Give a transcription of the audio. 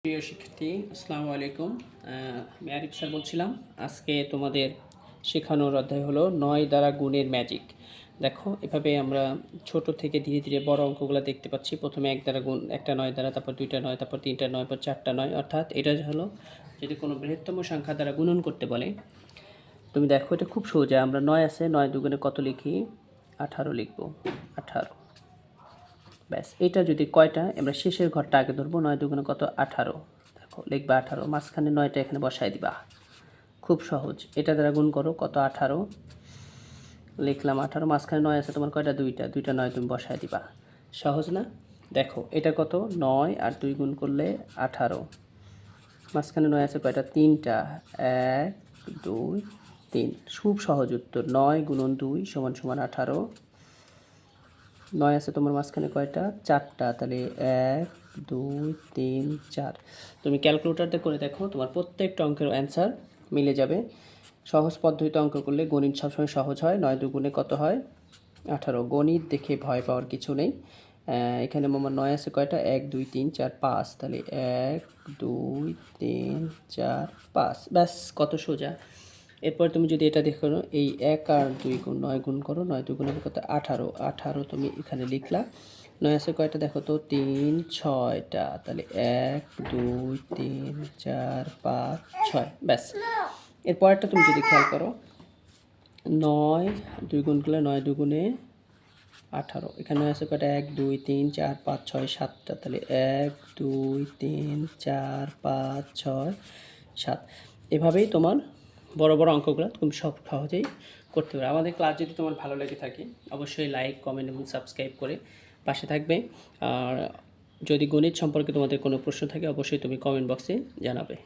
প্রিয় শিক্ষার্থী, আসসালামু আলাইকুম। আমি আরিফ স্যার বলছিলাম। আজকে তোমাদের শেখানোর অধ্যায় হলো 9 দ্বারা গুণের ম্যাজিক। দেখো, এভাবে আমরা ছোট থেকে ধীরে ধীরে বড় অঙ্কগুলো দেখতে পাচ্ছি। প্রথমে 1 দ্বারা গুণ, একটা 9 দ্বারা, তারপর 2টা 9, তারপর 3টা 9, তারপর 4টা 9। অর্থাৎ এটা হলো যদি কোনো বৃহত্তম সংখ্যা দ্বারা গুণন করতে বলে, তুমি দেখো এটা খুব সোজা। আমরা 9 আছে, 9 দুগুণে কত লিখি? 18 লিখব। 18। ব্যাস, এটা যদি কয়টা, আমরা শেষের ঘরটা আগে ধরবো। 9 দুগুণে কত? 18। দেখো, লিখবা 18, মাঝখানে 9টা এখানে বসায় দিবা। খুব সহজ। এটা দ্বারা গুণ করো, কত? 18 লিখলাম। 18, মাঝখানে 9 আছে তোমার, কয়টা? 2টা। 2টা 9 তুমি বসায় দিবা। সহজ না? দেখো এটা কত? 9 আর 2 গুণ করলে 18, মাঝখানে 9 আছে কয়টা? 3টা। 1 2 3। খুব সহজ উত্তর। 9 গুণন 2 সমান সমান 18। 9 আছে তোমার মাঝখানে কয়টা? 4টা। তাহলে 1 2 3 4। তুমি ক্যালকুলেটরতে করে দেখো, তোমার প্রত্যেকটা অঙ্কের অ্যান্সার মিলে যাবে। সহজ পদ্ধতিতে অঙ্ক করলে গণিত সবসময় সহজ হয়। 9 দুগুণে কত হয়? 18। গণিত দেখে ভয় পাওয়ার কিছু নেই। এখানে আমার 9 আছে কয়টা? 1 2 3 4 5। তাহলে 1 2 3 4 5। ব্যাস, কত সোজা। এরপর তুমি যদি এটা দেখো, এই 1 আর 2 গুণ 9 গুণ করো। 9 দুগুণে কত? 18। 18 তুমি এখানে লিখলা। 9 আছে কয়টা দেখো তো? 3 6টা। তাহলে 1 2 3 4 5 6। ব্যাস। এরপরটা তুমি যদি খেয়াল করো, 9 2 গুণ করলে 9 দুগুণে 18। এখানে আছে কয়টা? 1 2 3 4 5 6 7টা। তাহলে 1 2 3 4 5 6 7। এভাবেই তোমার বড় বড় অঙ্কগুলো তুমি সব সহজেই করতে পারো। আমাদের ক্লাস যদি তোমার ভালো লেগে থাকে, অবশ্যই লাইক কমেন্ট এবং সাবস্ক্রাইব করে পাশে থাকবে। আর যদি গণিত সম্পর্কে তোমাদের কোনো প্রশ্ন থাকে, অবশ্যই তুমি কমেন্ট বক্সে জানাবে।